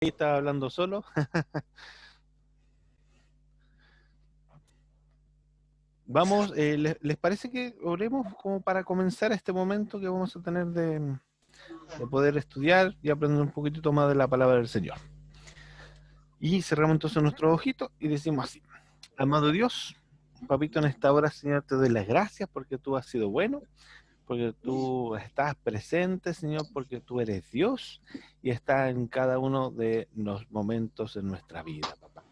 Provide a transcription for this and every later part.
Estaba hablando solo. Vamos, ¿les parece que oremos como para comenzar este momento que vamos a tener de poder estudiar y aprender un poquitito más de la palabra del Señor? Y cerramos entonces nuestros ojitos y decimos así: amado Dios, papito, en esta hora, Señor, te doy las gracias porque tú has sido bueno, porque tú estás presente, Señor, porque tú eres Dios y estás en cada uno de los momentos en nuestra vida, papá.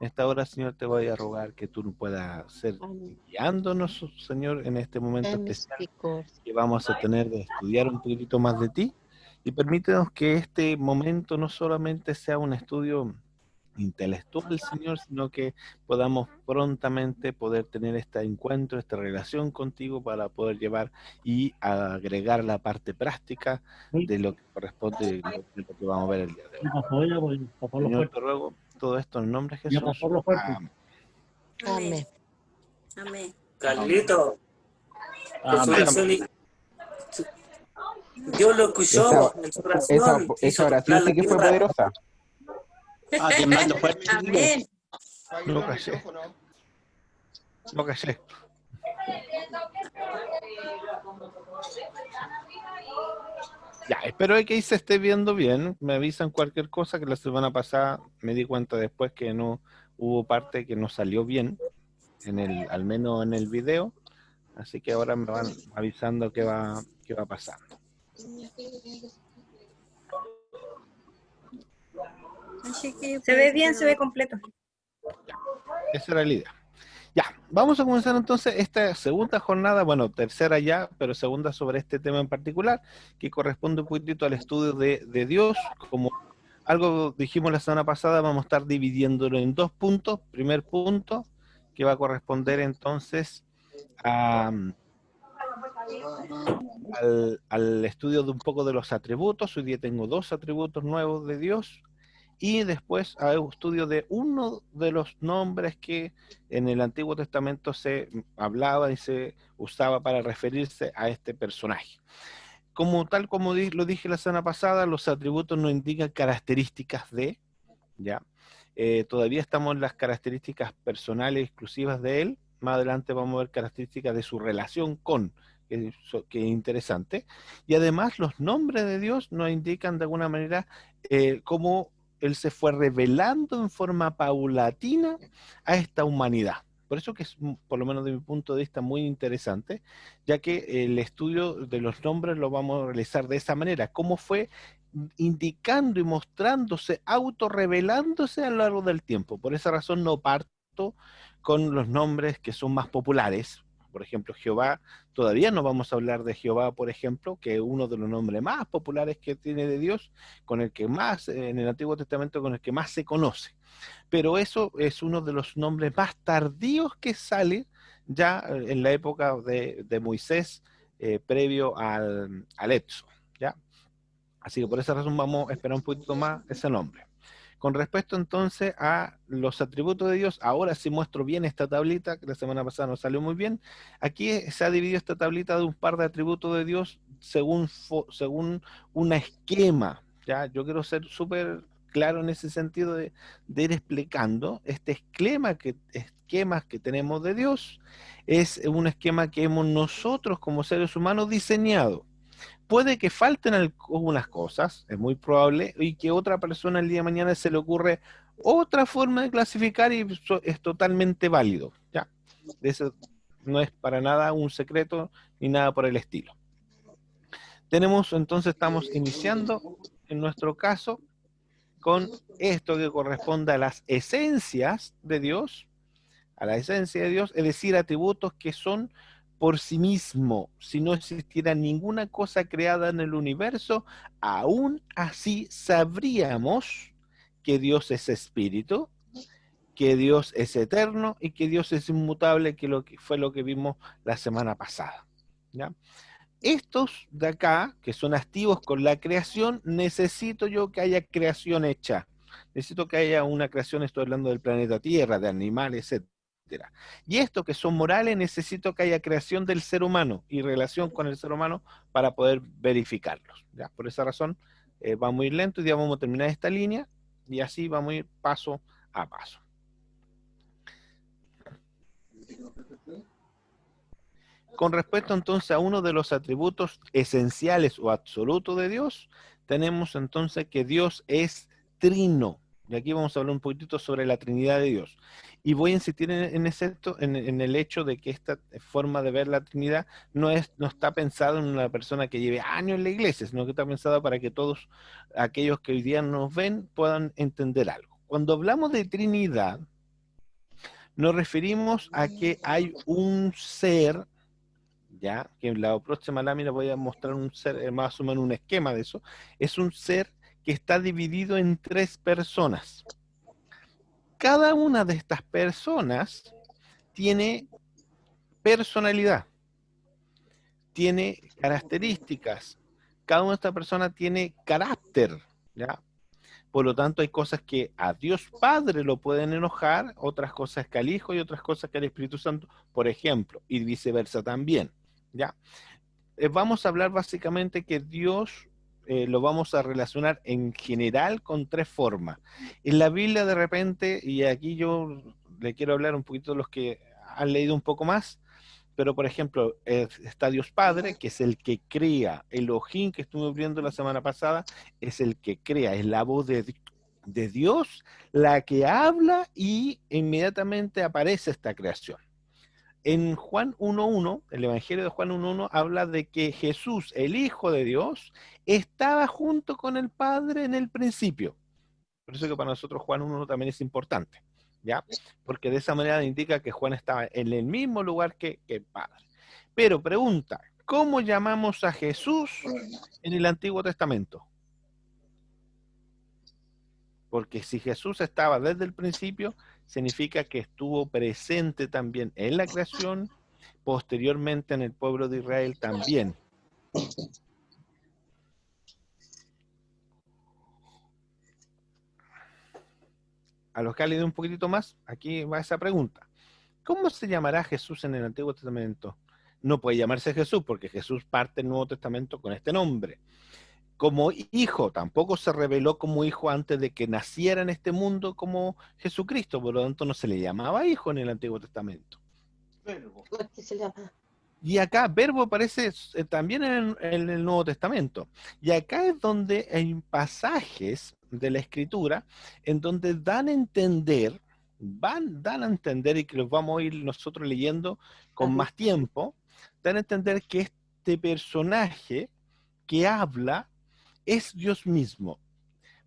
En esta hora, Señor, te voy a rogar que tú puedas ser Amén. guiándonos, Señor, en este momento En especial misericordia. que vamos a tener de estudiar un poquitito más de ti, y permítenos que este momento no solamente sea un estudio intelectual, Señor, sino que podamos prontamente poder tener este encuentro, esta relación contigo para poder llevar y agregar la parte práctica de lo que corresponde, de lo que vamos a ver el día de hoy. Ya pasó ya, pues, pasó lo Señor, fuerte. te ruego todo esto en el nombre de Ya Jesús. pasó lo fuerte. Amén. Amén. Amén. Carlito, Amén. Dios lo escuchó en su oración. Esa oración sí que fue poderosa. Temblando fuerte. Amén. No caché. No caché. Ya, espero que ahí se esté viendo bien. Me avisan cualquier cosa, que la semana pasada me di cuenta después que no hubo parte que no salió bien, al menos en el video. Así que ahora me van avisando qué va pasando. Se ve bien, se ve completo. Ya, esa era la idea. Ya, vamos a comenzar entonces esta segunda jornada, bueno, tercera ya, pero segunda sobre este tema en particular, que corresponde un poquitito al estudio de Dios. Como algo dijimos la semana pasada, vamos a estar dividiéndolo en dos puntos. Primer punto, que va a corresponder entonces al estudio de un poco de los atributos. Hoy día tengo dos atributos nuevos de Dios. Y después hay un estudio de uno de los nombres que en el Antiguo Testamento se hablaba y se usaba para referirse a este personaje. Tal como lo dije la semana pasada, los atributos no indican características de, ¿ya? Todavía estamos en las características personales exclusivas de él. Más adelante vamos a ver características de su relación con, que es interesante. Y además los nombres de Dios nos indican de alguna manera cómo él se fue revelando en forma paulatina a esta humanidad. Por eso que es, por lo menos de mi punto de vista, muy interesante, ya que el estudio de los nombres lo vamos a realizar de esa manera. Cómo fue indicando y mostrándose, autorrevelándose a lo largo del tiempo. Por esa razón no parto con los nombres que son más populares. Por ejemplo, Jehová, todavía no vamos a hablar de Jehová, por ejemplo, que es uno de los nombres más populares que tiene de Dios, con el que más, en el Antiguo Testamento, con el que más se conoce. Pero eso es uno de los nombres más tardíos que sale ya en la época de Moisés, previo al Éxodo, ¿ya? Así que por esa razón vamos a esperar un poquito más ese nombre. Con respecto entonces a los atributos de Dios, ahora sí muestro bien esta tablita, que la semana pasada no salió muy bien. Aquí se ha dividido esta tablita de un par de atributos de Dios según un esquema, ¿ya? Yo quiero ser súper claro en ese sentido de ir explicando este esquemas que tenemos de Dios. Es un esquema que hemos nosotros como seres humanos diseñado. Puede que falten algunas cosas, es muy probable, y que otra persona el día de mañana se le ocurre otra forma de clasificar y es totalmente válido, ¿ya? Eso no es para nada un secreto ni nada por el estilo. Estamos iniciando, en nuestro caso, con esto que corresponde a las esencias de Dios, es decir, atributos que son por sí mismo. Si no existiera ninguna cosa creada en el universo, aún así sabríamos que Dios es espíritu, que Dios es eterno y que Dios es inmutable, que fue lo que vimos la semana pasada, ¿ya? Estos de acá, que son activos con la creación, necesito yo que haya creación hecha. Necesito que haya una creación, estoy hablando del planeta Tierra, de animales, etcétera. Y estos que son morales, necesito que haya creación del ser humano y relación con el ser humano para poder verificarlos, ¿ya? Por esa razón, va muy lento y ya vamos a terminar esta línea Y así vamos a ir paso a paso. Con respecto entonces a uno de los atributos esenciales o absolutos de Dios, tenemos entonces que Dios es trino. Y aquí vamos a hablar un poquitito sobre la Trinidad de Dios. Y voy a insistir en el hecho de que esta forma de ver la Trinidad no está pensado en una persona que lleve años en la iglesia, sino que está pensado para que todos aquellos que hoy día nos ven puedan entender algo. Cuando hablamos de Trinidad, nos referimos a que hay un ser, ya, que en la próxima lámina voy a mostrar un ser, más o menos un esquema de eso, es un ser que está dividido en 3 personas. Cada una de estas personas tiene personalidad, tiene características, cada una de estas personas tiene carácter, ¿ya? Por lo tanto, hay cosas que a Dios Padre lo pueden enojar, otras cosas que al Hijo y otras cosas que al Espíritu Santo, por ejemplo, y viceversa también, ¿ya? Vamos a hablar básicamente que Dios lo vamos a relacionar en general con 3 formas. En la Biblia de repente, y aquí yo le quiero hablar un poquito de los que han leído un poco más, pero por ejemplo, está Dios Padre, que es el que crea. Elohim, que estuvimos viendo la semana pasada, es el que crea, es la voz de Dios, la que habla y inmediatamente aparece esta creación. En Juan 1.1, el Evangelio de Juan 1.1 habla de que Jesús, el Hijo de Dios, estaba junto con el Padre en el principio. Por eso que para nosotros Juan 1.1 también es importante, ¿ya? Porque de esa manera indica que Juan estaba en el mismo lugar que el Padre. Pero pregunta, ¿cómo llamamos a Jesús en el Antiguo Testamento? Porque si Jesús estaba desde el principio, significa que estuvo presente también en la creación, posteriormente en el pueblo de Israel también. A los que han leído un poquitito más, aquí va esa pregunta. ¿Cómo se llamará Jesús en el Antiguo Testamento? No puede llamarse Jesús porque Jesús parte del Nuevo Testamento con este nombre. Como hijo, tampoco se reveló como hijo antes de que naciera en este mundo como Jesucristo, por lo tanto no se le llamaba hijo en el Antiguo Testamento. Y acá verbo aparece también en el Nuevo Testamento. Y acá es donde hay pasajes de la Escritura en donde dan a entender, dan a entender, y que los vamos a ir nosotros leyendo con más tiempo, dan a entender que este personaje que habla es Dios mismo,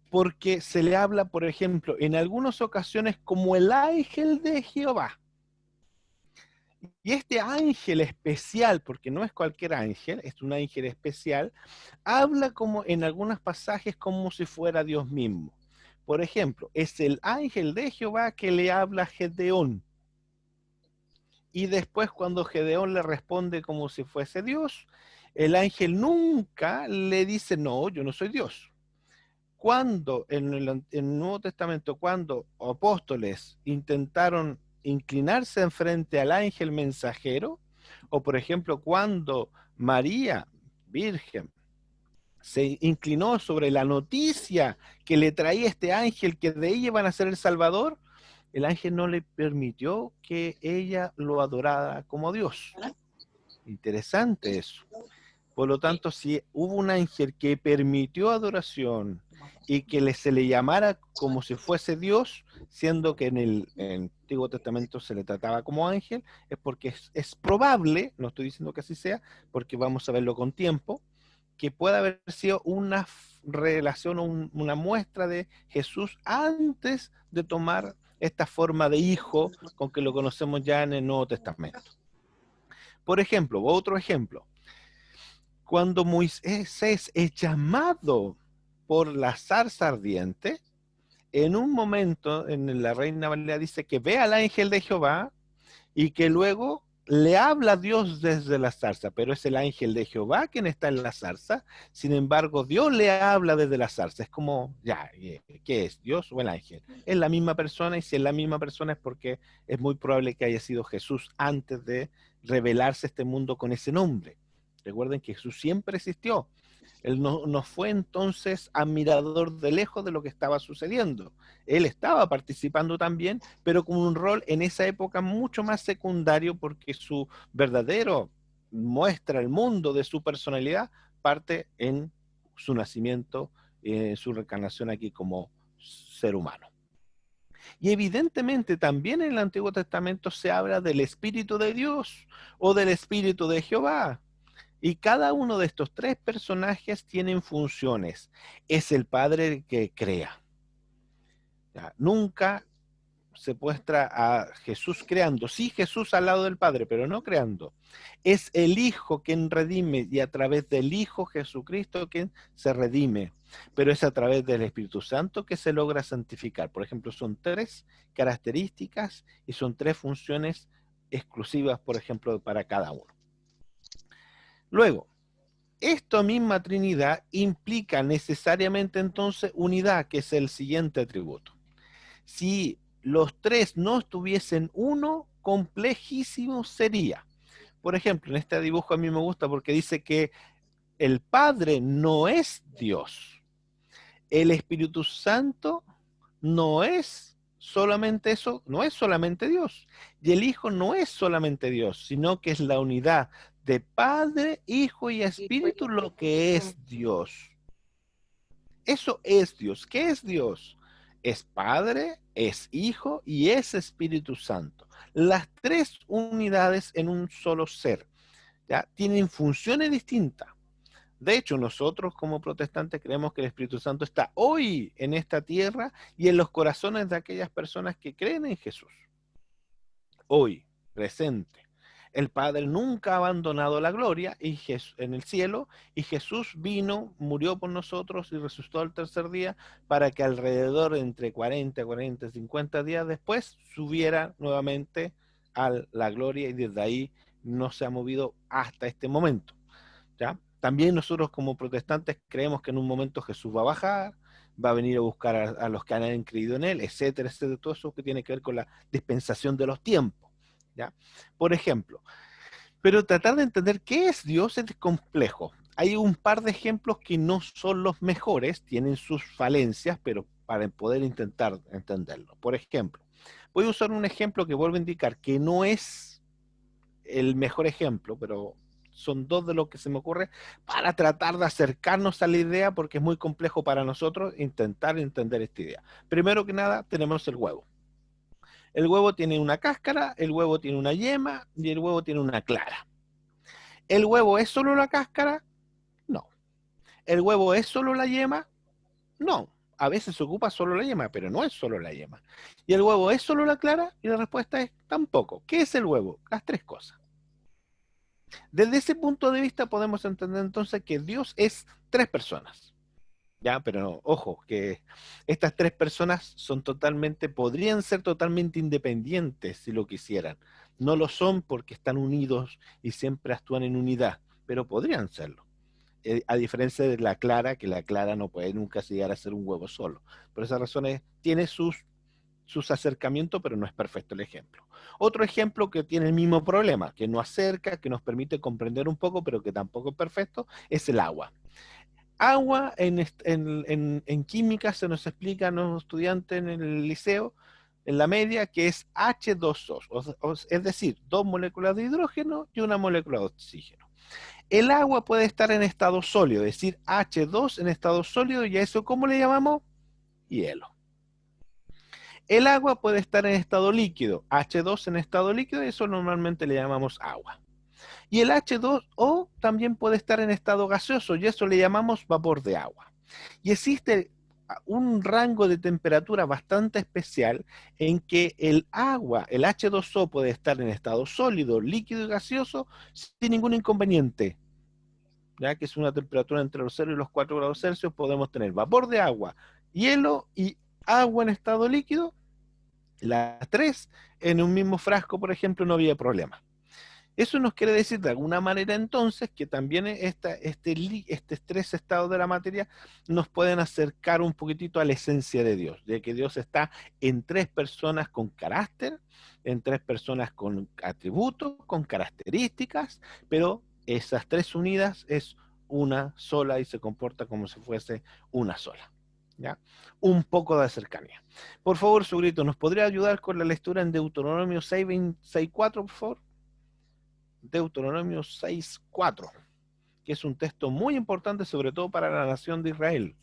porque se le habla, por ejemplo, en algunas ocasiones como el ángel de Jehová. Y este ángel especial, porque no es cualquier ángel, es un ángel especial, habla como en algunos pasajes como si fuera Dios mismo. Por ejemplo, es el ángel de Jehová que le habla a Gedeón. Y después cuando Gedeón le responde como si fuese Dios, el ángel nunca le dice, no, yo no soy Dios. Cuando en el Nuevo Testamento, cuando apóstoles intentaron inclinarse en frente al ángel mensajero, o por ejemplo cuando María, Virgen, se inclinó sobre la noticia que le traía este ángel, que de ella iban a ser el Salvador, el ángel no le permitió que ella lo adorara como Dios. Interesante eso. Por lo tanto, si hubo un ángel que permitió adoración y que se le llamara como si fuese Dios, siendo que en el Antiguo Testamento se le trataba como ángel, es porque es probable, no estoy diciendo que así sea, porque vamos a verlo con tiempo, que pueda haber sido una relación o una muestra de Jesús antes de tomar esta forma de hijo con que lo conocemos ya en el Nuevo Testamento. Por ejemplo, otro ejemplo, cuando Moisés es llamado por la zarza ardiente, en un momento en la Reina Valera dice que ve al ángel de Jehová y que luego le habla a Dios desde la zarza, pero es el ángel de Jehová quien está en la zarza. Sin embargo, Dios le habla desde la zarza. Es como, ya, ¿qué es? ¿Dios o el ángel? Es la misma persona, y si es la misma persona es porque es muy probable que haya sido Jesús antes de revelarse a este mundo con ese nombre. Recuerden que Jesús siempre existió. Él no fue entonces admirador de lejos de lo que estaba sucediendo. Él estaba participando también, pero con un rol en esa época mucho más secundario, porque su verdadero muestra el mundo de su personalidad parte en su nacimiento, su reencarnación aquí como ser humano. Y evidentemente también en el Antiguo Testamento se habla del Espíritu de Dios o del Espíritu de Jehová. Y cada uno de estos tres personajes tienen funciones. Es el Padre el que crea. Ya, nunca se muestra a Jesús creando. Sí, Jesús al lado del Padre, pero no creando. Es el Hijo quien redime y a través del Hijo Jesucristo quien se redime. Pero es a través del Espíritu Santo que se logra santificar. Por ejemplo, son tres características y son tres funciones exclusivas, por ejemplo, para cada uno. Luego, esta misma Trinidad implica necesariamente entonces unidad, que es el siguiente atributo. Si los tres no estuviesen uno, complejísimo sería. Por ejemplo, en este dibujo a mí me gusta porque dice que el Padre no es Dios. El Espíritu Santo no es solamente eso, no es solamente Dios. Y el Hijo no es solamente Dios, sino que es la unidad de Padre, Hijo y Espíritu lo que es Dios. Eso es Dios. ¿Qué es Dios? Es Padre, es Hijo y es Espíritu Santo. Las tres unidades en un solo ser, ¿ya? Tienen funciones distintas. De hecho, nosotros como protestantes creemos que el Espíritu Santo está hoy en esta tierra y en los corazones de aquellas personas que creen en Jesús. Hoy, presente. El Padre nunca ha abandonado la gloria y en el cielo, y Jesús vino, murió por nosotros y resucitó al tercer día para que alrededor entre 40, 50 días después subiera nuevamente a la gloria y desde ahí no se ha movido hasta este momento. ¿Ya? También nosotros como protestantes creemos que en un momento Jesús va a bajar, va a venir a buscar a los que han creído en él, etcétera, etcétera, todo eso que tiene que ver con la dispensación de los tiempos. ¿Ya? Por ejemplo, pero tratar de entender qué es Dios es complejo. Hay un par de ejemplos que no son los mejores, tienen sus falencias, pero para poder intentar entenderlo. Por ejemplo, voy a usar un ejemplo que vuelvo a indicar que no es el mejor ejemplo, pero son dos de los que se me ocurre para tratar de acercarnos a la idea, porque es muy complejo para nosotros intentar entender esta idea. Primero que nada, tenemos el huevo. El huevo tiene una cáscara, el huevo tiene una yema y el huevo tiene una clara. ¿El huevo es solo la cáscara? No. ¿El huevo es solo la yema? No. A veces se ocupa solo la yema, pero no es solo la yema. ¿Y el huevo es solo la clara? Y la respuesta es tampoco. ¿Qué es el huevo? Las tres cosas. Desde ese punto de vista podemos entender entonces que Dios es tres personas. Ya, pero ojo, que estas tres personas podrían ser totalmente independientes si lo quisieran. No lo son porque están unidos y siempre actúan en unidad, pero podrían serlo. A diferencia de la clara, que la clara no puede nunca llegar a ser un huevo solo. Por esas razones tiene sus acercamientos, pero no es perfecto el ejemplo. Otro ejemplo que tiene el mismo problema, que no acerca, que nos permite comprender un poco, pero que tampoco es perfecto, es el agua. Agua en química se nos explica a los estudiantes en el liceo, en la media, que es H2O, es decir, dos moléculas de hidrógeno y una molécula de oxígeno. El agua puede estar en estado sólido, es decir, H2 en estado sólido, y a eso, ¿cómo le llamamos? Hielo. El agua puede estar en estado líquido, H2 en estado líquido, y eso normalmente le llamamos agua. Y el H2O también puede estar en estado gaseoso, y eso le llamamos vapor de agua. Y existe un rango de temperatura bastante especial en que el agua, el H2O, puede estar en estado sólido, líquido y gaseoso sin ningún inconveniente. Ya que es una temperatura entre los 0 y los 4 grados Celsius, podemos tener vapor de agua, hielo y agua en estado líquido, las tres en un mismo frasco, por ejemplo, no había problema. Eso nos quiere decir de alguna manera entonces que también estos tres estados de la materia nos pueden acercar un poquitito a la esencia de Dios, de que Dios está en tres personas con carácter, en tres personas con atributos, con características, pero esas tres unidas es una sola y se comporta como si fuese una sola. ¿Ya? Un poco de cercanía. Por favor, Sugrito, ¿nos podría ayudar con la lectura en Deuteronomio 6:4, por favor? Deuteronomio 6:4, que es un texto muy importante, sobre todo para la nación de Israel.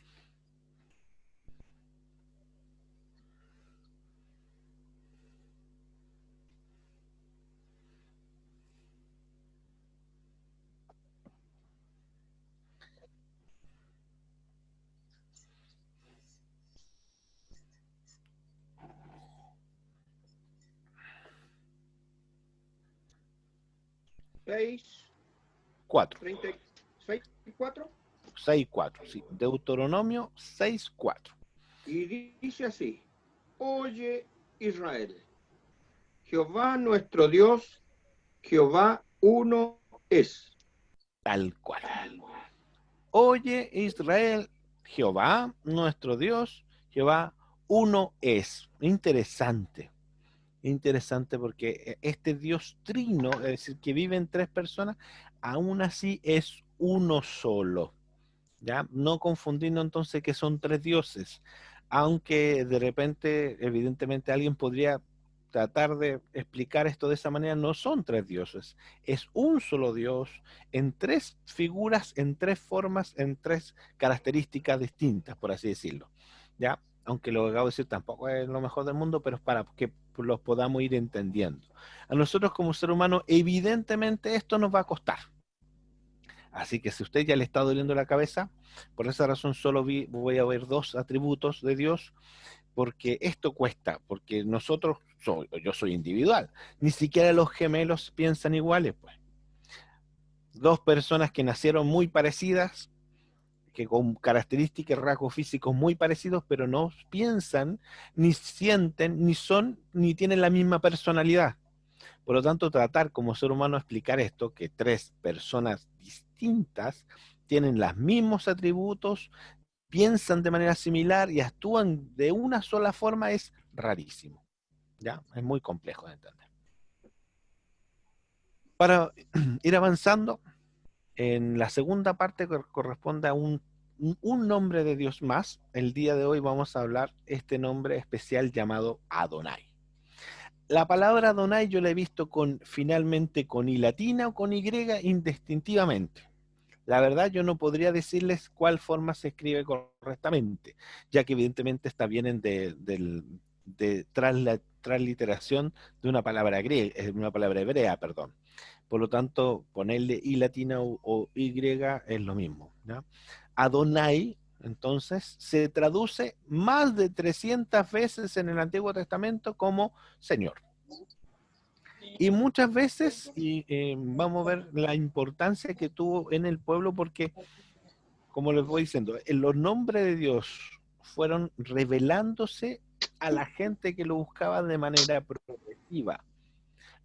Seis, 4. 36, 4. 6:4, sí. Deuteronomio 6:4. Y dice así: Oye, Israel, Jehová nuestro Dios, Jehová uno es. Tal cual. Oye, Israel, Jehová, nuestro Dios, Jehová, uno es. Interesante. Interesante porque este Dios trino, es decir, que vive en tres personas, aún así es uno solo. ¿Ya? No confundiendo entonces que son tres dioses, aunque de repente, evidentemente, alguien podría tratar de explicar esto de esa manera. No son tres dioses, es un solo Dios en tres figuras, en tres formas, en tres características distintas, por así decirlo. ¿Ya? Aunque lo que acabo de decir tampoco es lo mejor del mundo, pero es para que los podamos ir entendiendo. A nosotros como ser humano, evidentemente esto nos va a costar. Así que si usted ya le está doliendo la cabeza, por esa razón solo voy a ver dos atributos de Dios, porque esto cuesta, porque yo soy individual, ni siquiera los gemelos piensan iguales, pues. Dos personas que nacieron muy parecidas, que con características, rasgos físicos muy parecidos, pero no piensan, ni sienten, ni son, ni tienen la misma personalidad. Por lo tanto, tratar como ser humano explicar esto, que tres personas distintas tienen los mismos atributos, piensan de manera similar y actúan de una sola forma, es rarísimo. ¿Ya? Es muy complejo de entender. Para ir avanzando, en la segunda parte que corresponde a un nombre de Dios más, el día de hoy vamos a hablar este nombre especial llamado Adonai. La palabra Adonai yo la he visto finalmente con I latina o con Y indistintivamente. La verdad yo no podría decirles cuál forma se escribe correctamente, ya que evidentemente está bien de transliteración de una palabra una palabra hebrea, perdón. Por lo tanto, ponerle I latina o Y es lo mismo, ¿ya? Adonai, entonces, se traduce más de 300 veces en el Antiguo Testamento como Señor. Y muchas veces, vamos a ver la importancia que tuvo en el pueblo, porque, como les voy diciendo, los nombres de Dios fueron revelándose a la gente que lo buscaba de manera progresiva.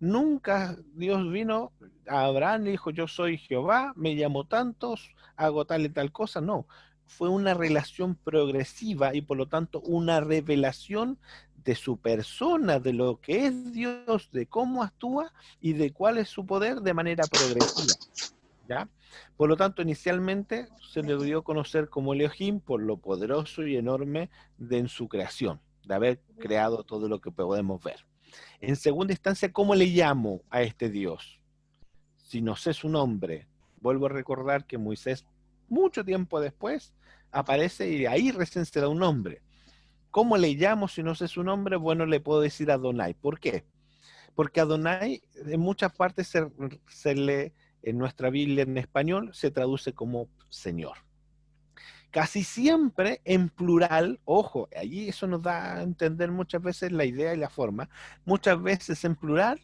Nunca Dios vino a Abraham y le dijo, yo soy Jehová, me llamo tantos, hago tal y tal cosa. No, fue una relación progresiva y por lo tanto una revelación de su persona, de lo que es Dios, de cómo actúa y de cuál es su poder de manera progresiva. ¿Ya? Por lo tanto, inicialmente se le dio a conocer como Elohim por lo poderoso y enorme en su creación, de haber creado todo lo que podemos ver. En segunda instancia, ¿cómo le llamo a este Dios? Si no sé su nombre, vuelvo a recordar que Moisés, mucho tiempo después, aparece y ahí recién se da un nombre. ¿Cómo le llamo si no sé su nombre? Bueno, le puedo decir Adonai. ¿Por qué? Porque Adonai en muchas partes se lee en nuestra Biblia en español, se traduce como Señor. Casi siempre en plural, ojo, allí eso nos da a entender muchas veces la idea y la forma, muchas veces en plural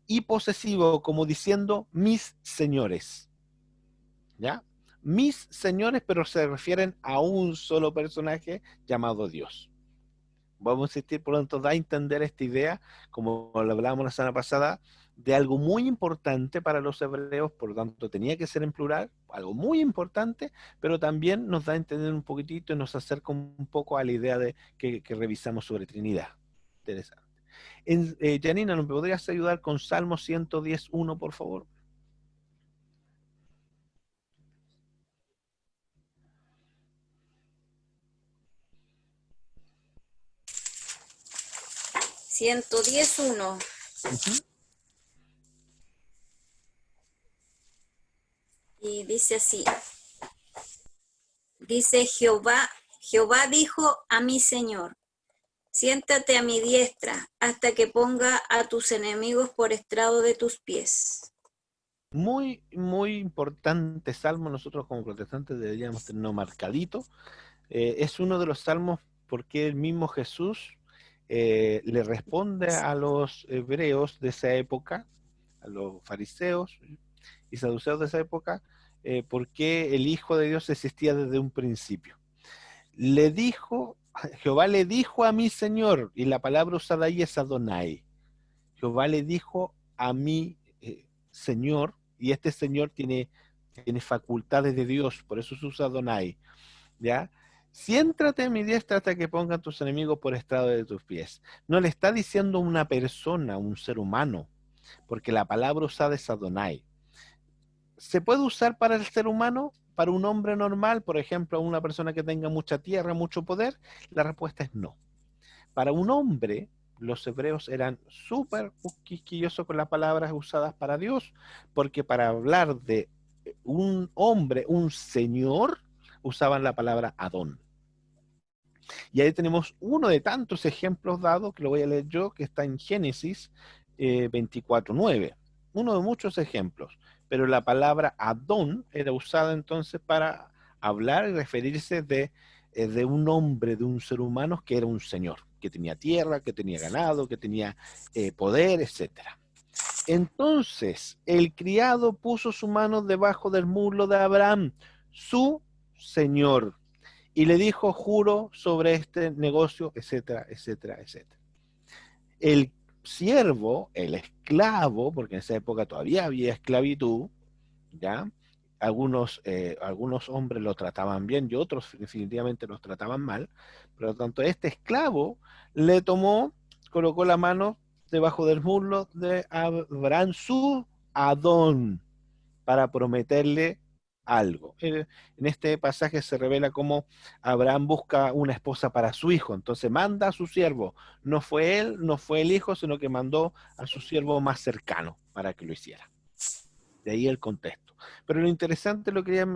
y posesivo, como diciendo mis señores, ¿ya? Mis señores, pero se refieren a un solo personaje llamado Dios. Vamos a insistir, por lo tanto, da a entender esta idea, como lo hablábamos la semana pasada, de algo muy importante para los hebreos, por lo tanto tenía que ser en plural, algo muy importante, pero también nos da a entender un poquitito y nos acerca un poco a la idea de que revisamos sobre Trinidad. Interesante. Janina, ¿nos podrías ayudar con Salmo 110.1, por favor? 110:1. Ujú. Y dice así. Dice Jehová dijo a mi Señor, siéntate a mi diestra hasta que ponga a tus enemigos por estrado de tus pies. Muy, muy importante salmo, nosotros como protestantes deberíamos tenerlo marcadito. Es uno de los salmos porque el mismo Jesús le responde a los hebreos de esa época, a los fariseos y saduceos de esa época, por qué el Hijo de Dios existía desde un principio. Jehová le dijo a mi Señor, y la palabra usada ahí es Adonai. Jehová le dijo a mi Señor, y este Señor tiene facultades de Dios, por eso se usa Adonai, ¿ya? Siéntate a mi diestra hasta que pongan tus enemigos por estrado de tus pies. No le está diciendo una persona, un ser humano, porque la palabra usada es Adonai. ¿Se puede usar para el ser humano? ¿Para un hombre normal? Por ejemplo, una persona que tenga mucha tierra, mucho poder. La respuesta es no. Para un hombre, los hebreos eran súper quisquillosos con las palabras usadas para Dios, porque para hablar de un hombre, un señor, usaban la palabra Adón. Y ahí tenemos uno de tantos ejemplos dados, que lo voy a leer yo, que está en Génesis 24:9. Uno de muchos ejemplos, pero la palabra Adón era usada entonces para hablar y referirse de un hombre, de un ser humano que era un señor, que tenía tierra, que tenía ganado, que tenía poder, etcétera. Entonces el criado puso su mano debajo del muslo de Abraham, su señor, y le dijo, juro sobre este negocio, etcétera, etcétera, etcétera. El siervo, el esclavo, porque en esa época todavía había esclavitud, ¿ya? Algunos hombres lo trataban bien y otros definitivamente los trataban mal. Por lo tanto, este esclavo le colocó la mano debajo del muslo de Abraham, su Adón, para prometerle algo. En este pasaje se revela cómo Abraham busca una esposa para su hijo, entonces manda a su siervo, no fue él, no fue el hijo, sino que mandó a su siervo más cercano para que lo hiciera. De ahí el contexto. Pero lo interesante,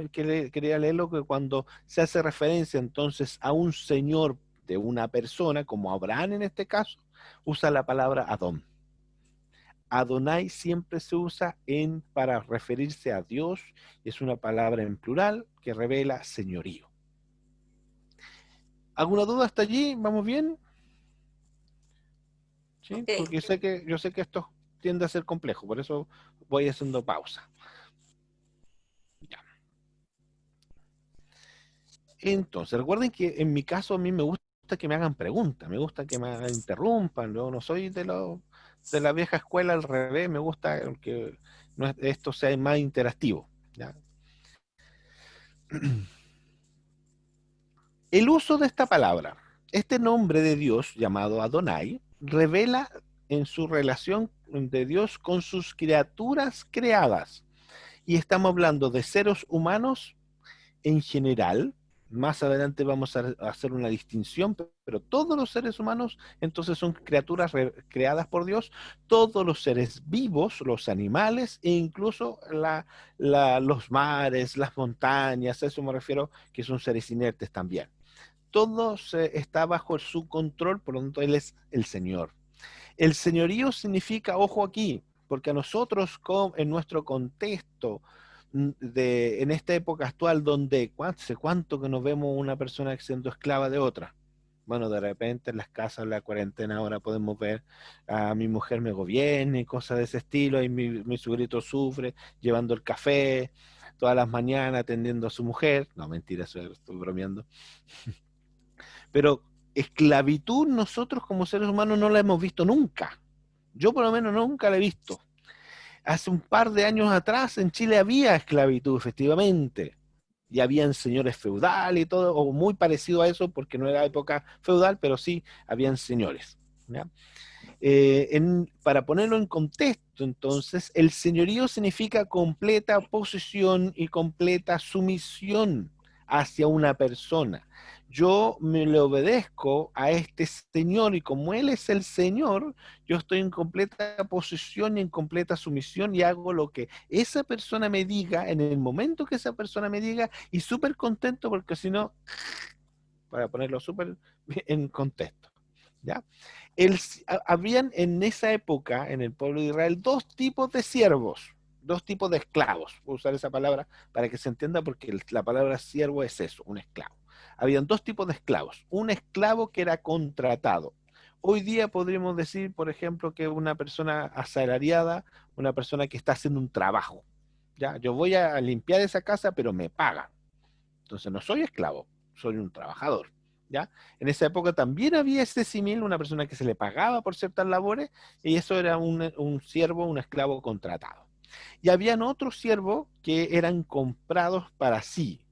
quería leerlo, que cuando se hace referencia entonces a un señor de una persona, como Abraham en este caso, usa la palabra Adón. Adonai siempre se usa para referirse a Dios, es una palabra en plural que revela señorío. ¿Alguna duda hasta allí? ¿Vamos bien? ¿Sí? Okay. Porque yo sé que esto tiende a ser complejo, por eso voy haciendo pausa. Ya. Entonces, recuerden que en mi caso a mí me gusta que me hagan preguntas, me gusta que me interrumpan, yo no soy de la vieja escuela, al revés, me gusta que esto sea más interactivo, ¿ya? El uso de esta palabra, este nombre de Dios llamado Adonai, revela en su relación de Dios con sus criaturas creadas. Y estamos hablando de seres humanos en general. Más adelante vamos a hacer una distinción, pero todos los seres humanos entonces son criaturas creadas por Dios, todos los seres vivos, los animales e incluso los mares, las montañas, a eso me refiero, que son seres inertes también. Todo está bajo su control, por lo tanto Él es el Señor. El señorío significa, ojo aquí, porque a nosotros en nuestro contexto, en esta época actual donde hace cuánto que nos vemos una persona siendo esclava de otra. Bueno, de repente en las casas, en la cuarentena, ahora podemos ver a mi mujer me gobierna y cosas de ese estilo, y mi suegrito sufre llevando el café todas las mañanas atendiendo a su mujer. No, mentira, estoy bromeando. Pero esclavitud nosotros como seres humanos no la hemos visto nunca. Yo por lo menos nunca la he visto. Hace un par de años atrás en Chile había esclavitud, efectivamente. Y habían señores feudales y todo, o muy parecido a eso, porque no era época feudal, pero sí habían señores, ¿ya? Para ponerlo en contexto, entonces, el señorío significa completa posesión y completa sumisión hacia una persona. yo me le obedezco a este Señor, y como Él es el Señor, yo estoy en completa posesión y en completa sumisión, y hago lo que esa persona me diga, en el momento que esa persona me diga, y súper contento, porque si no, para ponerlo súper en contexto, ¿ya? Habían en esa época, en el pueblo de Israel, dos tipos de siervos, dos tipos de esclavos. Voy a usar esa palabra para que se entienda, porque la palabra siervo es eso, un esclavo. Habían dos tipos de esclavos. Un esclavo que era contratado. Hoy día podríamos decir, por ejemplo, que una persona asalariada, una persona que está haciendo un trabajo. ¿Ya? Yo voy a limpiar esa casa, pero me pagan. Entonces no soy esclavo, soy un trabajador. ¿Ya? En esa época también había ese símil, una persona que se le pagaba por ciertas labores, y eso era un siervo, un esclavo contratado. Y habían otros siervos que eran comprados para sí,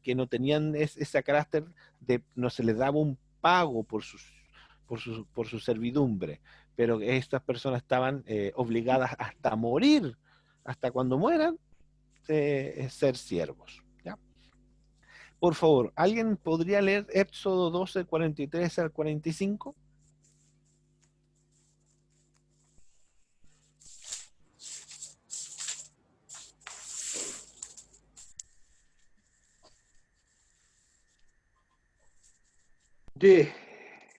que no tenían ese carácter de, no se les daba un pago por su servidumbre, pero estas personas estaban obligadas hasta morir, hasta cuando mueran, ser siervos. ¿Ya? Por favor, ¿alguien podría leer Éxodo 12, 43 al 45?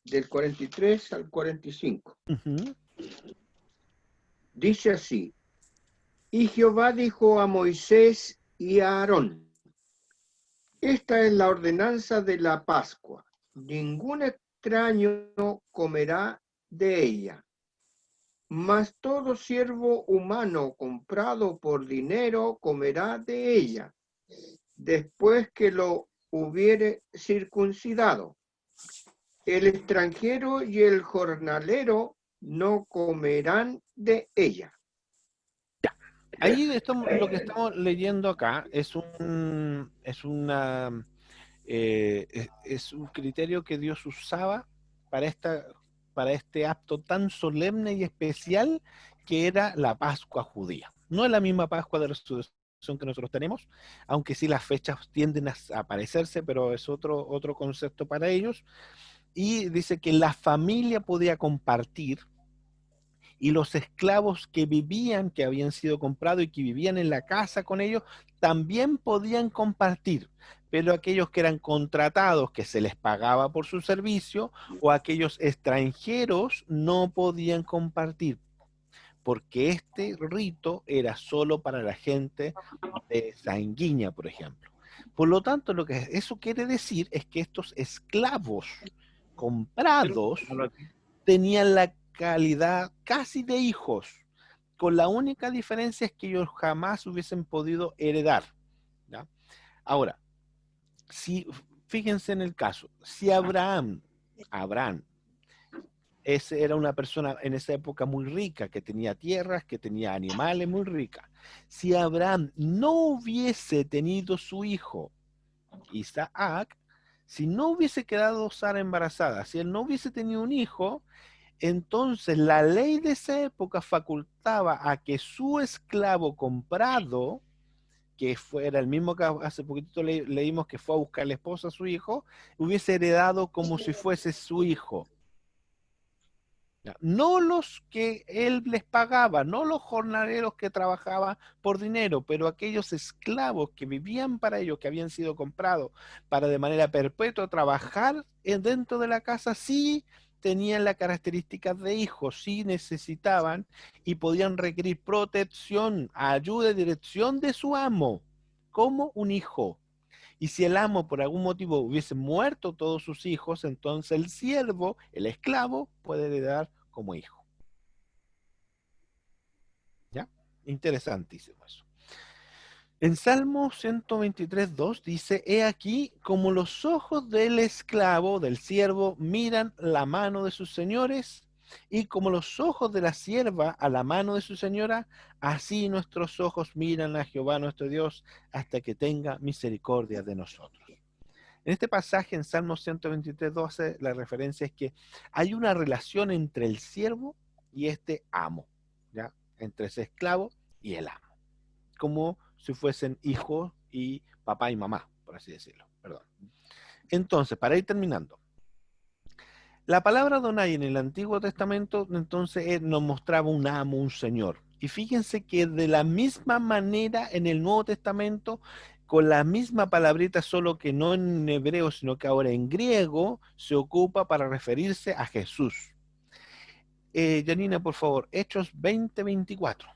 Del 43 al 45. Uh-huh. Dice así: y Jehová dijo a Moisés y a Aarón: esta es la ordenanza de la Pascua. Ningún extraño comerá de ella, mas todo siervo humano comprado por dinero comerá de ella, después que lo hubiere circuncidado. El extranjero y el jornalero no comerán de ella. Ahí lo que estamos leyendo acá es un criterio que Dios usaba para para este acto tan solemne y especial que era la Pascua judía. No es la misma Pascua de Resurrección que nosotros tenemos, aunque sí las fechas tienden a parecerse, pero es otro concepto para ellos. Y dice que la familia podía compartir, y los esclavos que vivían, que habían sido comprados y que vivían en la casa con ellos, también podían compartir, pero aquellos que eran contratados, que se les pagaba por su servicio, o aquellos extranjeros, no podían compartir, porque este rito era solo para la gente de sanguínea, por ejemplo. Por lo tanto, lo que eso quiere decir es que estos esclavos comprados tenían la calidad casi de hijos, con la única diferencia es que ellos jamás hubiesen podido heredar, ¿ya? Ahora, fíjense en el caso, si Abraham era una persona en esa época muy rica, que tenía tierras, que tenía animales, muy rica. Si Abraham no hubiese tenido su hijo Isaac, si no hubiese quedado Sara embarazada, si él no hubiese tenido un hijo, entonces la ley de esa época facultaba a que su esclavo comprado, que era el mismo que hace poquito leímos que fue a buscar la esposa a su hijo, hubiese heredado como si fuese su hijo. No los que él les pagaba, no los jornaleros que trabajaban por dinero, pero aquellos esclavos que vivían para ellos, que habían sido comprados para de manera perpetua trabajar dentro de la casa, sí tenían las características de hijos, sí necesitaban y podían requerir protección, ayuda y dirección de su amo, como un hijo. Y si el amo por algún motivo hubiese muerto todos sus hijos, entonces el siervo, el esclavo, puede heredar como hijo. ¿Ya? Interesantísimo eso. En Salmo 123:2 dice: he aquí como los ojos del esclavo, del siervo, miran la mano de sus señores, y como los ojos de la sierva a la mano de su señora, así nuestros ojos miran a Jehová nuestro Dios, hasta que tenga misericordia de nosotros. En este pasaje, en Salmo 123:12, la referencia es que hay una relación entre el siervo y este amo, ¿ya? Entre ese esclavo y el amo, como si fuesen hijos y papá y mamá, por así decirlo. Perdón. Entonces, para ir terminando, la palabra Adonai en el Antiguo Testamento, entonces, nos mostraba un amo, un señor. Y fíjense que de la misma manera en el Nuevo Testamento, con la misma palabrita, solo que no en hebreo, sino que ahora en griego, se ocupa para referirse a Jesús. Janina, por favor, Hechos 20:24.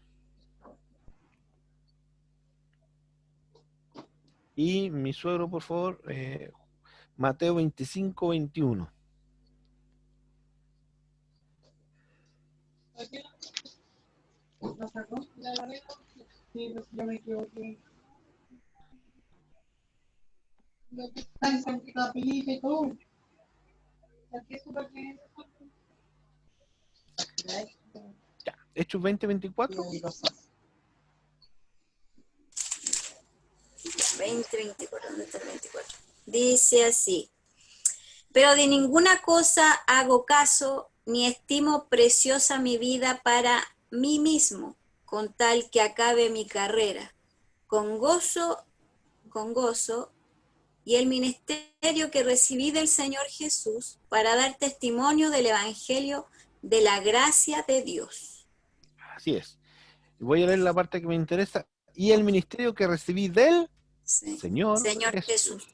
Y mi suegro, por favor, Mateo 25:21. Ya, Hechos 20:24. 20:24, ¿dónde está el 24? Dice así: pero de ninguna cosa hago caso, ni estimo preciosa mi vida para mí mismo, con tal que acabe mi carrera, con gozo, y el ministerio que recibí del Señor Jesús, para dar testimonio del Evangelio de la gracia de Dios. Así es. Voy a leer la parte que me interesa. Y el ministerio que recibí del Sí. Señor Jesús.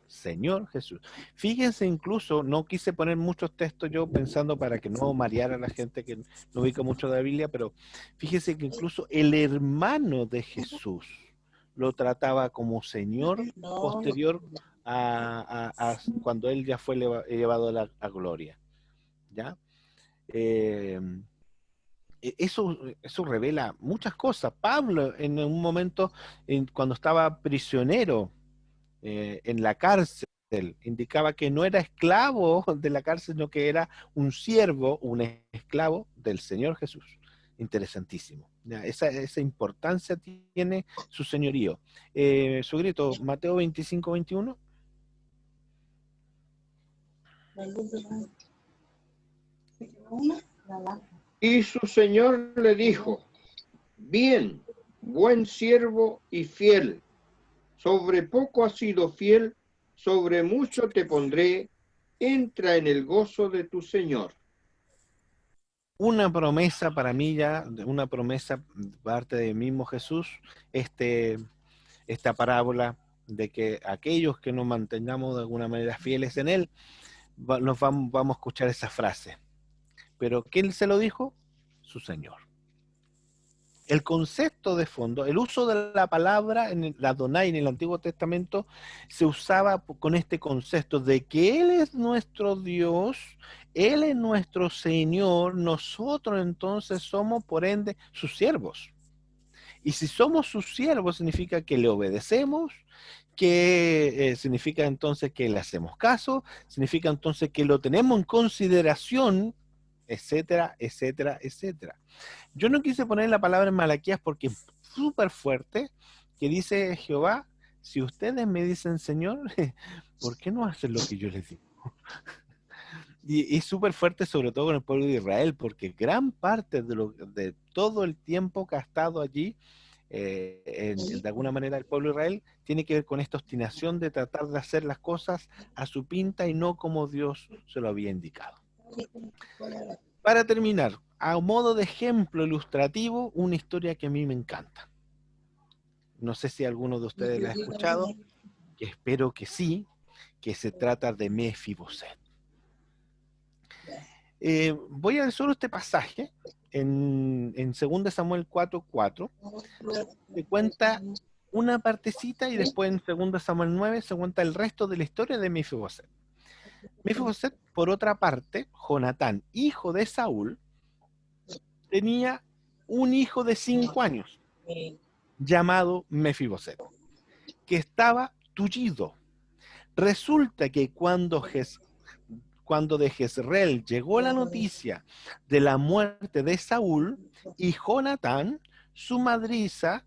Señor Jesús. Fíjense, incluso, no quise poner muchos textos yo pensando para que no mareara a la gente que no ubica mucho de la Biblia, pero fíjense que incluso el hermano de Jesús lo trataba como Señor posterior a cuando él ya fue llevado a gloria. ¿Ya? Eso revela muchas cosas. Pablo, en un momento, cuando estaba prisionero en la cárcel, indicaba que no era esclavo de la cárcel, sino que era un siervo, un esclavo del Señor Jesús. Interesantísimo. ¿Ya? Esa importancia tiene su señorío. Su grito, Mateo 25:21. Y su señor le dijo: bien, buen siervo y fiel. Sobre poco has sido fiel, sobre mucho te pondré. Entra en el gozo de tu Señor. Una promesa para mí ya, una promesa parte del mismo Jesús, esta parábola de que aquellos que nos mantengamos de alguna manera fieles en Él, vamos a escuchar esa frase. Pero ¿quién se lo dijo? Su Señor. El concepto de fondo, el uso de la palabra en la Adonai en el Antiguo Testamento se usaba con este concepto de que Él es nuestro Dios, Él es nuestro Señor, nosotros entonces somos por ende sus siervos. Y si somos sus siervos significa que le obedecemos, que significa entonces que le hacemos caso, significa entonces que lo tenemos en consideración, etcétera, etcétera, etcétera. Yo no quise poner la palabra en Malaquías porque es súper fuerte, que dice Jehová, si ustedes me dicen Señor, ¿por qué no hacen lo que yo les digo? Y es súper fuerte, sobre todo con el pueblo de Israel, porque gran parte de todo el tiempo que ha estado allí, de alguna manera el pueblo de Israel, tiene que ver con esta obstinación de tratar de hacer las cosas a su pinta y no como Dios se lo había indicado. Para terminar, a modo de ejemplo ilustrativo, una historia que a mí me encanta. No sé si alguno de ustedes la ha escuchado, que espero que sí, que se trata de Mefiboset. Voy a leer solo este pasaje en 2 Samuel 4:4. Se cuenta una partecita y después en 2 Samuel 9 se cuenta el resto de la historia de Mefiboset. Mefiboset, por otra parte, Jonatán, hijo de Saúl, tenía un hijo de 5 años llamado Mefiboset, que estaba tullido. Resulta que cuando de Jezreel llegó la noticia de la muerte de Saúl, y Jonatán, su nodriza,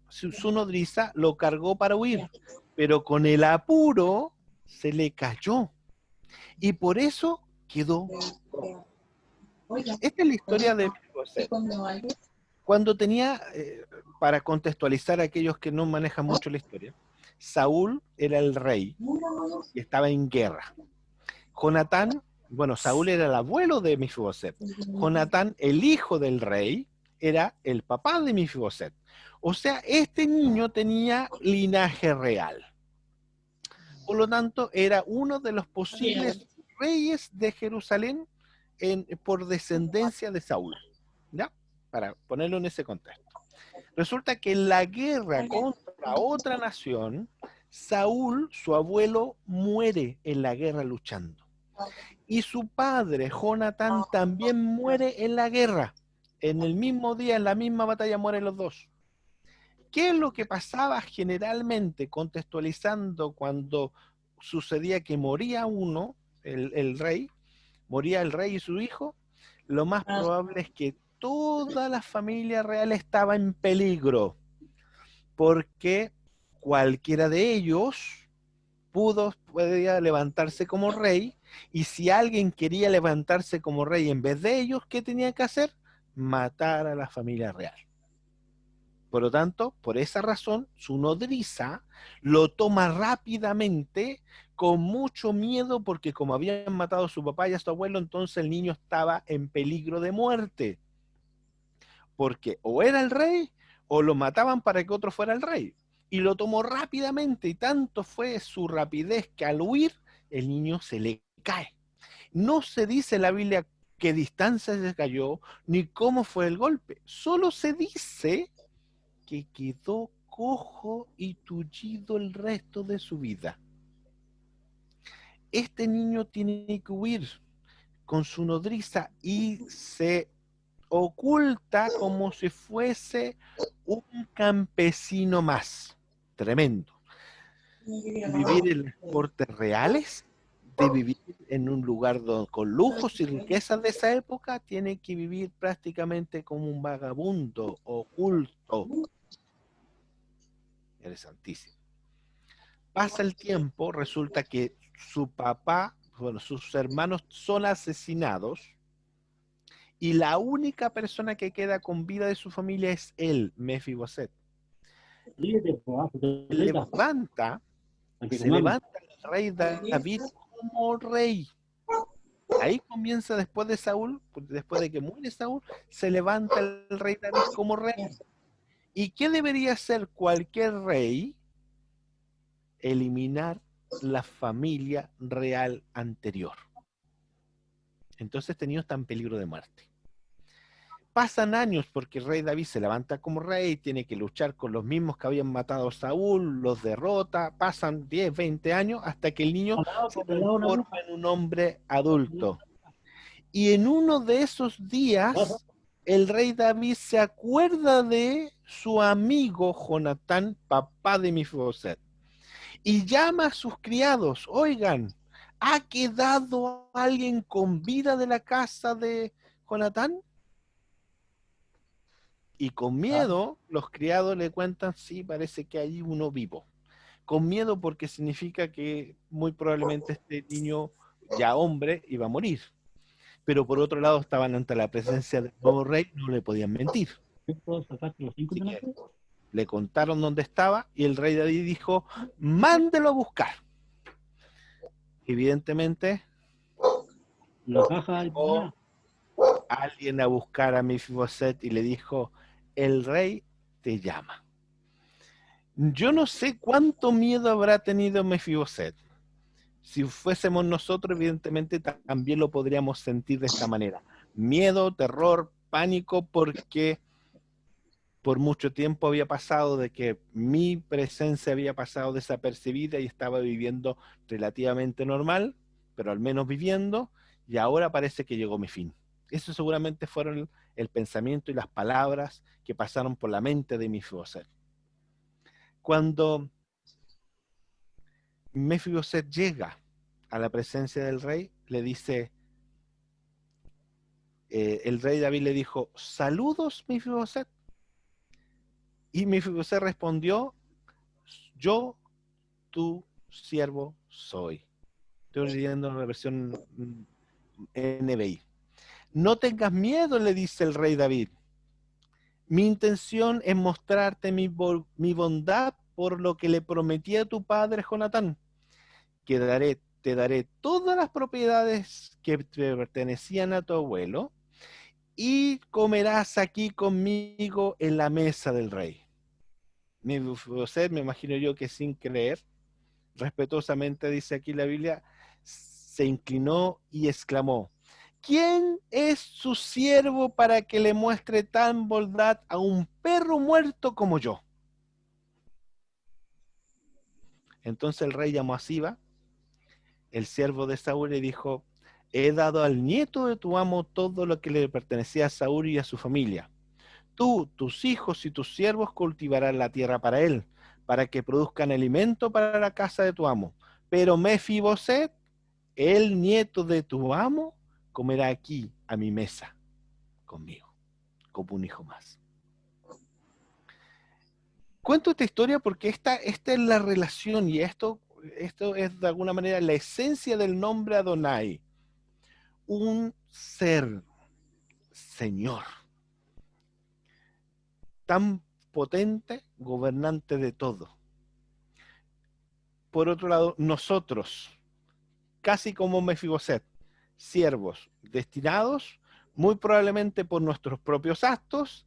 lo cargó para huir, pero con el apuro se le cayó y por eso quedó. Esta es la historia de Mefiboset. Cuando tenía, para contextualizar a aquellos que no manejan mucho la historia, Saúl era el rey y estaba en guerra. Jonatán, bueno, Saúl era el abuelo de Mefiboset. Jonatán, el hijo del rey, era el papá de Mefiboset. O sea, este niño tenía linaje real. Por lo tanto, era uno de los posibles reyes de Jerusalén por descendencia de Saúl. ¿Ya? Para ponerlo en ese contexto. Resulta que en la guerra contra otra nación, Saúl, su abuelo, muere en la guerra luchando. Y su padre, Jonatán, también muere en la guerra. En el mismo día, en la misma batalla, mueren los dos. ¿Qué es lo que pasaba generalmente, contextualizando cuando sucedía que moría uno, el rey, moría el rey y su hijo? Lo más probable es que toda la familia real estaba en peligro, porque cualquiera de ellos podía levantarse como rey, y si alguien quería levantarse como rey en vez de ellos, ¿qué tenía que hacer? Matar a la familia real. Por lo tanto, por esa razón, su nodriza lo toma rápidamente, con mucho miedo, porque como habían matado a su papá y a su abuelo, entonces el niño estaba en peligro de muerte. Porque o era el rey, o lo mataban para que otro fuera el rey. Y lo tomó rápidamente, y tanto fue su rapidez que al huir, el niño se le cae. No se dice en la Biblia qué distancia se cayó, ni cómo fue el golpe. Solo se dice que quedó cojo y tullido el resto de su vida. Este niño tiene que huir con su nodriza y se oculta como si fuese un campesino más. Tremendo. Vivir en las cortes reales, de vivir en un lugar con lujos y riquezas de esa época, tiene que vivir prácticamente como un vagabundo, oculto. Interesantísimo. Pasa el tiempo, resulta que su papá, bueno, sus hermanos son asesinados, y la única persona que queda con vida de su familia es él, Mefiboset. Se levanta el rey David como rey. Ahí comienza, después de Saúl, después de que muere Saúl, se levanta el rey David como rey. ¿Y qué debería hacer cualquier rey? Eliminar la familia real anterior. Entonces este niño está en peligro de muerte. Pasan años porque el rey David se levanta como rey, tiene que luchar con los mismos que habían matado a Saúl, los derrota, pasan 10, 20 años hasta que el niño se transforma en un hombre adulto. Y en uno de esos días, el rey David se acuerda de su amigo Jonatán, papá de Mefiboset, y llama a sus criados: oigan, ¿ha quedado alguien con vida de la casa de Jonatán? Y con miedo, los criados le cuentan: sí, parece que hay uno vivo. Con miedo porque significa que muy probablemente este niño, ya hombre, iba a morir. Pero por otro lado estaban ante la presencia del nuevo rey, no le podían mentir. Así que le contaron dónde estaba, y el rey David dijo: mándelo a buscar. Evidentemente, llegó alguien a buscar a Mefiboset y le dijo: el rey te llama. Yo no sé cuánto miedo habrá tenido Mefiboset. Si fuésemos nosotros, evidentemente también lo podríamos sentir de esta manera. Miedo, terror, pánico, porque por mucho tiempo había pasado de que mi presencia había pasado desapercibida y estaba viviendo relativamente normal, pero al menos viviendo, y ahora parece que llegó mi fin. Eso seguramente fueron el pensamiento y las palabras que pasaron por la mente de Mefiboset. Cuando Mefiboset llega a la presencia del rey, le dice, el rey David le dijo: saludos, Mefiboset. Y Mefiboset respondió: yo, tu siervo soy. Estoy leyendo la versión NBI. No tengas miedo, le dice el rey David. Mi intención es mostrarte mi bondad por lo que le prometí a tu padre Jonatán, que te daré todas las propiedades que te pertenecían a tu abuelo, y comerás aquí conmigo en la mesa del rey. Mefiboset, me imagino yo que sin creer, respetuosamente dice aquí la Biblia, se inclinó y exclamó: ¿quién es su siervo para que le muestre tan bondad a un perro muerto como yo? Entonces el rey llamó a Siba, el siervo de Saúl, y dijo: he dado al nieto de tu amo todo lo que le pertenecía a Saúl y a su familia. Tú, tus hijos y tus siervos cultivarán la tierra para él, para que produzcan alimento para la casa de tu amo. Pero Mefiboset, el nieto de tu amo, comerá aquí a mi mesa conmigo, como un hijo más. Cuento esta historia porque esta es la relación, y esto es de alguna manera la esencia del nombre Adonai. Un ser, Señor, tan potente, gobernante de todo. Por otro lado, nosotros, casi como Mefiboset, siervos destinados, muy probablemente por nuestros propios actos,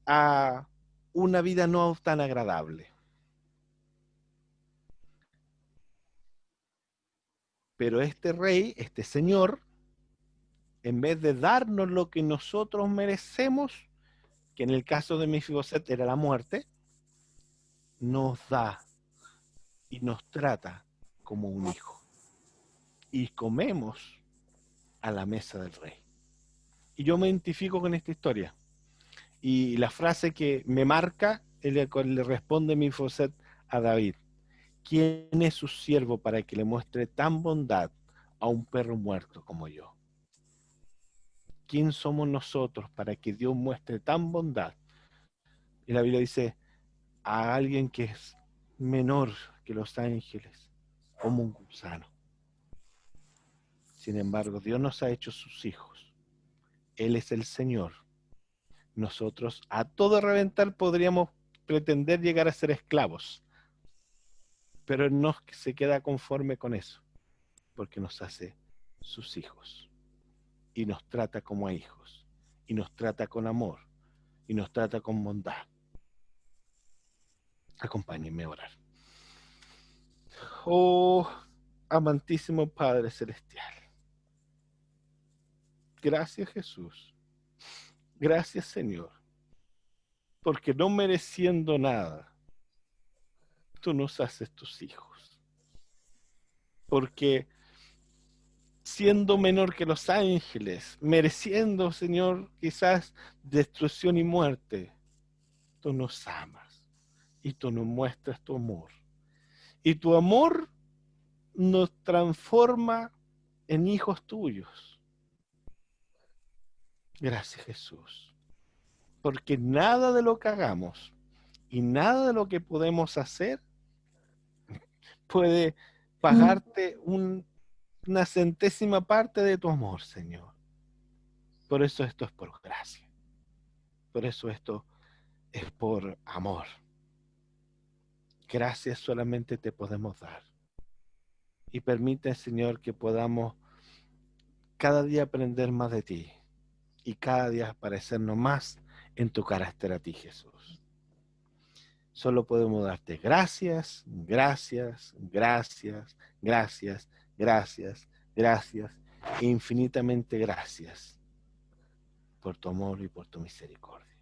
a una vida no tan agradable. Pero este rey, este señor, en vez de darnos lo que nosotros merecemos, que en el caso de Mefiboset era la muerte, nos da y nos trata como un hijo. Y comemos a la mesa del rey. Y yo me identifico con esta historia. Y la frase que me marca, le responde Mefiboset a David: ¿quién es su siervo para que le muestre tan bondad a un perro muerto como yo? ¿Quién somos nosotros para que Dios muestre tan bondad? Y la Biblia dice: a alguien que es menor que los ángeles, como un gusano. Sin embargo, Dios nos ha hecho sus hijos. Él es el Señor. Nosotros, a todo reventar, podríamos pretender llegar a ser esclavos, pero Él no se queda conforme con eso, porque nos hace sus hijos y nos trata como a hijos, y nos trata con amor, y nos trata con bondad. Acompáñenme a orar. Oh, amantísimo Padre Celestial, gracias Jesús, gracias Señor, porque no mereciendo nada, tú nos haces tus hijos, porque siendo menor que los ángeles, mereciendo, Señor, quizás destrucción y muerte, tú nos amas y tú nos muestras tu amor. Y tu amor nos transforma en hijos tuyos. Gracias, Jesús. Porque nada de lo que hagamos y nada de lo que podemos hacer puede pagarte una centésima parte de tu amor, Señor. Por eso esto es por gracia. Por eso esto es por amor. Gracias solamente te podemos dar. Y permite, Señor, que podamos cada día aprender más de ti y cada día parecernos más en tu carácter a ti, Jesús. Solo podemos darte gracias, gracias, gracias, gracias, gracias, gracias e infinitamente gracias por tu amor y por tu misericordia.